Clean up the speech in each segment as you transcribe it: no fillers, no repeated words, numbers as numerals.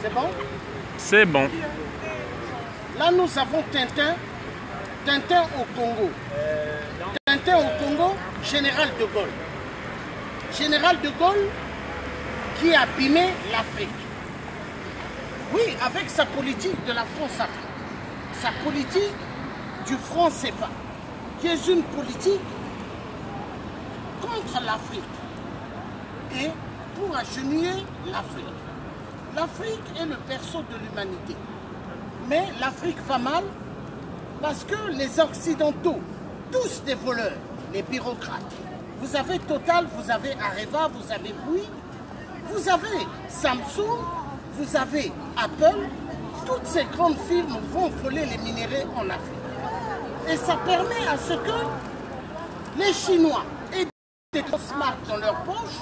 C'est bon? C'est bon. Là, nous avons Tintin. Tintin au Congo. Tintin au Congo, Général de Gaulle. Général de Gaulle qui a abîmé l'Afrique. Oui, avec sa politique de la France-Afrique. Sa politique du franc CFA, qui est une politique contre l'Afrique et pour agenouiller l'Afrique. L'Afrique est le berceau de l'humanité. Mais l'Afrique va mal parce que les Occidentaux, tous des voleurs, les bureaucrates, vous avez Total, vous avez Areva, vous avez Bouygues, vous avez Samsung, vous avez Apple, toutes ces grandes firmes vont voler les minéraux en Afrique. Et ça permet à ce que les Chinois aient des smarts dans leur poche,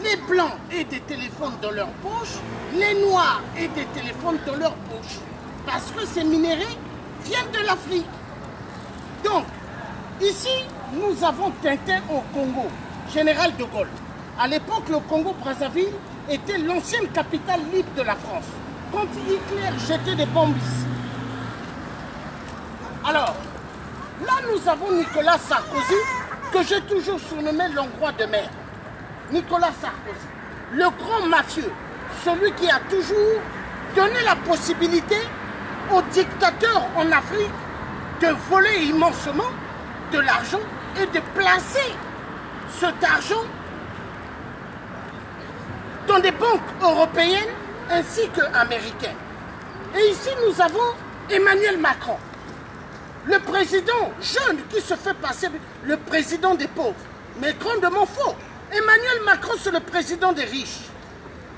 les Blancs aient des téléphones dans leur poche, les Noirs aient des téléphones dans leur poche. Parce que ces minéraux viennent de l'Afrique. Donc, ici, nous avons Tintin au Congo, Général de Gaulle. À l'époque, le Congo-Brazzaville était l'ancienne capitale libre de la France. Quand Hitler jetait des bombes ici. Alors, là, nous avons Nicolas Sarkozy, que j'ai toujours surnommé l'Hongrois de mer. Nicolas Sarkozy, le grand mafieux, celui qui a toujours donné la possibilité aux dictateurs en Afrique de voler immensement de l'argent et de placer cet argent dans des banques européennes ainsi qu'américaines. Et ici, nous avons Emmanuel Macron, le président jeune qui se fait passer le président des pauvres, mais grandement faux. Emmanuel Macron, c'est le président des riches.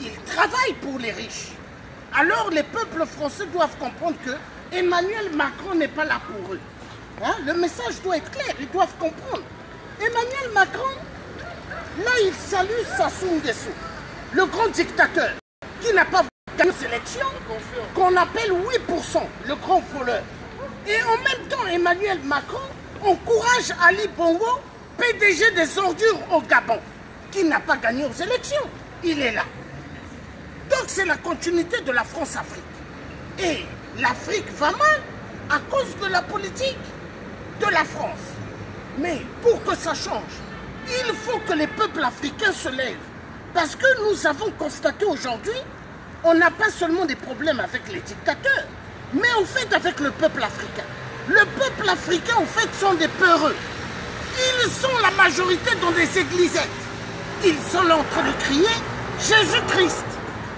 Il travaille pour les riches. Alors les peuples français doivent comprendre que Emmanuel Macron n'est pas là pour eux. Hein? Le message doit être clair, ils doivent comprendre. Emmanuel Macron, là il salue Sassou Nguesso, le grand dictateur, qui n'a pas gagné les élections, qu'on appelle 8%, le grand voleur. Et en même temps, Emmanuel Macron encourage Ali Bongo, PDG des ordures au Gabon, qui n'a pas gagné aux élections. Il est là. Donc c'est la continuité de la France-Afrique. Et l'Afrique va mal à cause de la politique de la France. Mais pour que ça change, il faut que les peuples africains se lèvent. Parce que nous avons constaté aujourd'hui, on n'a pas seulement des problèmes avec les dictateurs, mais en fait avec le peuple africain. Le peuple africain en fait sont des peureux. Ils sont la majorité dans des églisettes. Ils sont là en train de crier Jésus-Christ.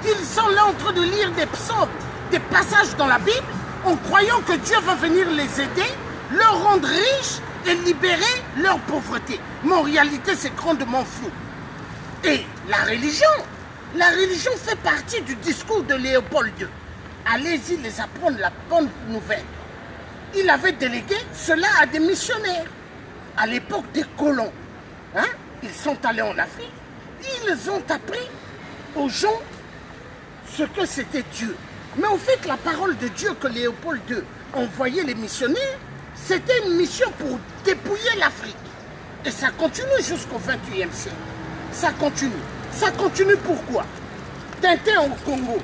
Ils sont là en train de lire des psaumes, des passages dans la Bible, en croyant que Dieu va venir les aider, leur rendre riches et libérer leur pauvreté. Mais en réalité, c'est grandement fou. Et la religion fait partie du discours de Léopold II. Allez-y les apprendre la bonne nouvelle. Il avait délégué cela à des missionnaires. À l'époque des colons, hein, ils sont allés en Afrique, ils ont appris aux gens ce que c'était Dieu. Mais en fait, la parole de Dieu que Léopold II envoyait les missionnaires, c'était une mission pour dépouiller l'Afrique. Et ça continue jusqu'au XXIe siècle. Ça continue. Ça continue pourquoi? Tintin au Congo.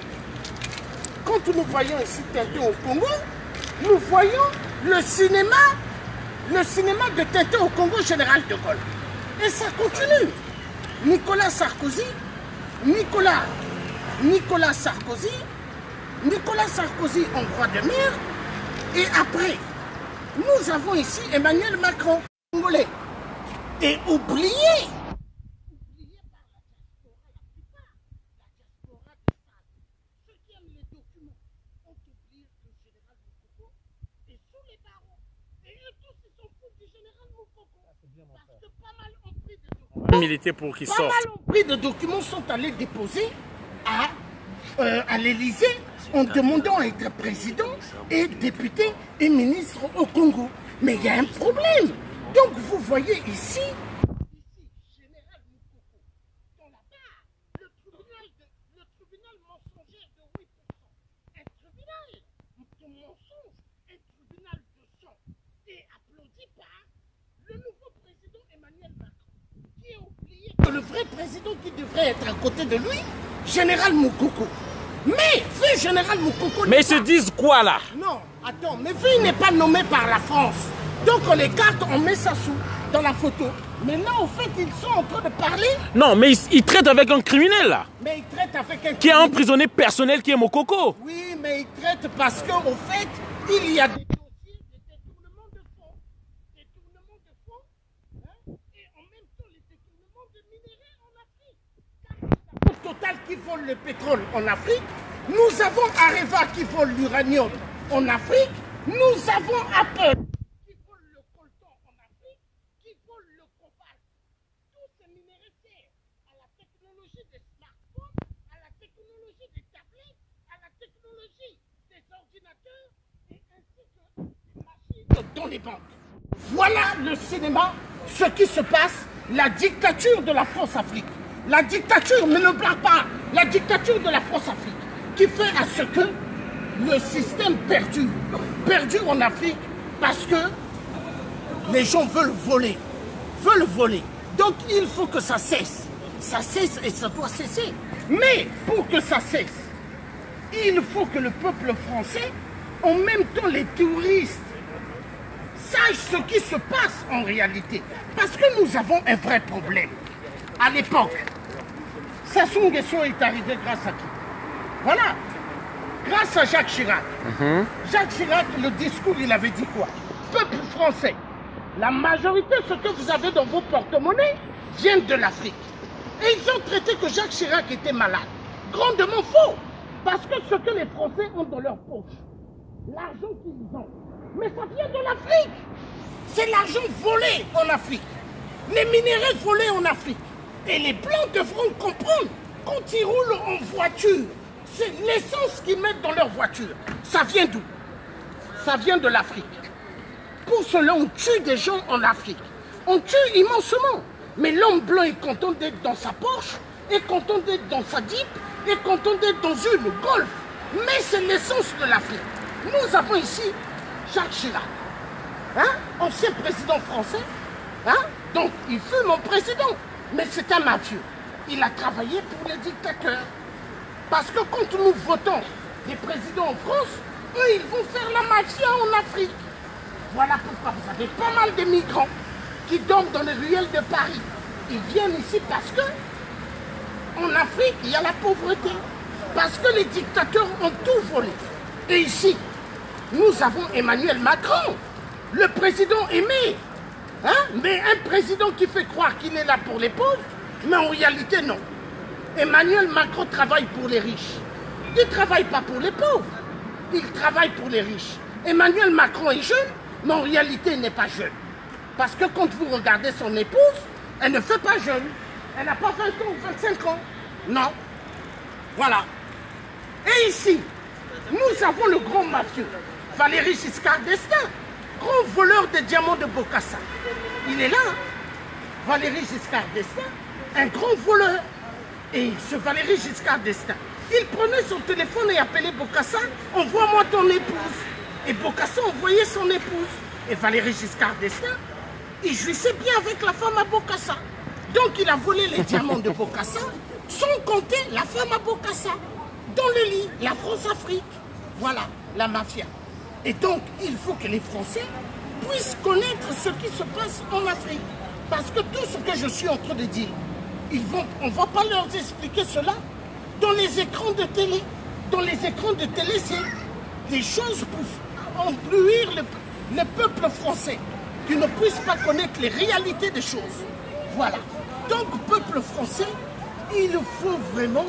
Quand nous voyons ici Tintin au Congo, nous voyons le cinéma de Tintin au Congo, Général de Gaulle. Et ça continue. Nicolas Sarkozy, Nicolas Sarkozy, Hongrois de mer. Et après, nous avons ici Emmanuel Macron, congolais. Et oublié militer pour qu'ils sortent. Pas mal ont pris de documents sont allés déposer à l'Élysée en demandant à être président et député et ministre au Congo. Mais il y a un problème. Donc vous voyez ici, Général Moukoko, dans la barre, le tribunal mensonger de 8%. Un tribunal de mensonge, un tribunal de sang. Et applaudi par le nouveau président Emmanuel Macron, qui a oublié que le vrai président qui devrait être à côté de lui, Général Moukoko. Mais vu général Moukoko... Mais ils se disent quoi là? Non, attends, mais vu il n'est pas nommé par la France. Donc on l'écarte, on met ça dans la photo. Mais là, au fait, ils sont en train de parler. Non, mais ils traitent avec un criminel là. Mais ils traitent avec un criminel. Qui est un prisonnier personnel qui est Mokoko. Oui, mais ils traitent parce qu'au fait, il y a des dossiers de détournement de fonds. Détournement de fonds, hein, et en même temps les détournements de minerais en Afrique. Car Total qui vole le pétrole en Afrique, nous avons Areva qui vole l'uranium en Afrique, nous avons Apple qui vole le coltan en Afrique, qui vole le cobalt. Tous ces minerais servent à la technologie des smartphones, à la technologie des tablettes, à la technologie des ordinateurs et ainsi que des machines dans les banques. Voilà le cinéma, ce qui se passe, la dictature de la France-Afrique. La dictature, mais ne blague pas, la dictature de la France-Afrique qui fait à ce que le système perdure en Afrique parce que les gens veulent voler. Donc il faut que ça cesse et ça doit cesser. Mais pour que ça cesse, il faut que le peuple français, en même temps les touristes, sachent ce qui se passe en réalité. Parce que nous avons un vrai problème. À l'époque, Sassou Nguesso est arrivé grâce à qui? Voilà, grâce à Jacques Chirac. Jacques Chirac, le discours, il avait dit quoi? Peuple français, la majorité, ce que vous avez dans vos porte-monnaies, viennent de l'Afrique. Et ils ont traité que Jacques Chirac était malade. Grandement faux. Parce que ce que les Français ont dans leur poche, l'argent qu'ils ont, mais ça vient de l'Afrique. C'est l'argent volé en Afrique. Les minéraux volés en Afrique. Et les Blancs devront comprendre, quand ils roulent en voiture, c'est l'essence qu'ils mettent dans leur voiture. Ça vient d'où? Ça vient de l'Afrique. Pour cela, on tue des gens en Afrique. On tue immensement. Mais l'homme blanc est content d'être dans sa Porsche, est content d'être dans sa Jeep, est content d'être dans une Golf. Mais c'est l'essence de l'Afrique. Nous avons ici Jacques Chirac, hein? Ancien président français. Hein? Donc, il fut mon président. Mais c'est un mafieux. Il a travaillé pour les dictateurs. Parce que quand nous votons des présidents en France, eux, ils vont faire la mafia en Afrique. Voilà pourquoi vous avez pas mal de migrants qui dorment dans les ruelles de Paris. Ils viennent ici parce que en Afrique, il y a la pauvreté. Parce que les dictateurs ont tout volé. Et ici, nous avons Emmanuel Macron, le président aimé. Hein? Mais un président qui fait croire qu'il est là pour les pauvres, mais en réalité, non. Emmanuel Macron travaille pour les riches. Il ne travaille pas pour les pauvres. Il travaille pour les riches. Emmanuel Macron est jeune, mais en réalité, il n'est pas jeune. Parce que quand vous regardez son épouse, elle ne fait pas jeune. Elle n'a pas 20 ans ou 25 ans. Non. Voilà. Et ici, nous avons le grand mafieux, Valéry Giscard d'Estaing, grand voleur de diamants de Bokassa. Il est là, hein? Valéry Giscard d'Estaing, un grand voleur. Et ce Valéry Giscard d'Estaing, il prenait son téléphone et appelait Bokassa, envoie-moi ton épouse. Et Bokassa envoyait son épouse. Et Valéry Giscard d'Estaing, il jouissait bien avec la femme à Bokassa. Donc il a volé les diamants de Bokassa, sans compter la femme à Bokassa. Dans le lit, la France-Afrique. Voilà, la mafia. Et donc, il faut que les Français puissent connaître ce qui se passe en Afrique. Parce que tout ce que je suis en train de dire, on ne va pas leur expliquer cela dans les écrans de télé. Dans les écrans de télé, c'est des choses pour embrouiller le peuple français, qui ne puisse pas connaître les réalités des choses. Voilà. Donc, peuple français, il faut vraiment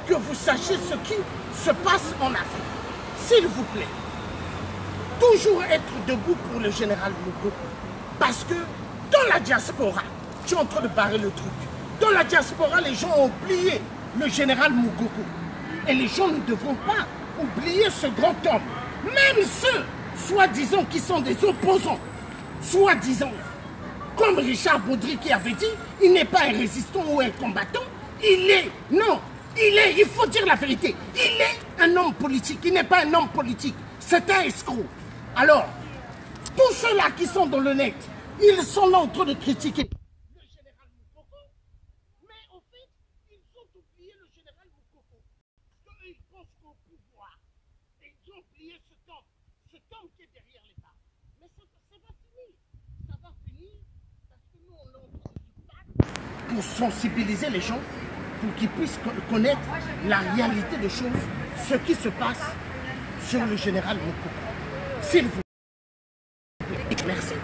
que vous sachiez ce qui se passe en Afrique. S'il vous plaît, toujours être debout pour le général Moukoko. Parce que dans la diaspora, tu es en train de barrer le truc. Dans la diaspora, les gens ont oublié le général Moukoko. Et les gens ne devront pas oublier ce grand homme. Même ceux, soi-disant, qui sont des opposants, soi-disant, comme Richard Baudry qui avait dit, il n'est pas un résistant ou un combattant, il est, non, il faut dire la vérité, il est un homme politique, il n'est pas un homme politique, c'est un escroc. Alors, tous ceux-là qui sont dans le net, ils sont là en train de critiquer le général Moukoko, mais au fait, ils ont oublié le général Moukoko. Parce ils pensent qu'au pouvoir, et ils ont oublié cet homme qui est derrière l'État. Mais ça va finir. Ça va finir parce que nous, on est en train de se battre pour sensibiliser les gens, pour qu'ils puissent connaître la réalité des choses, ce qui se passe sur le général Mokoko. S'il vous plaît. Merci.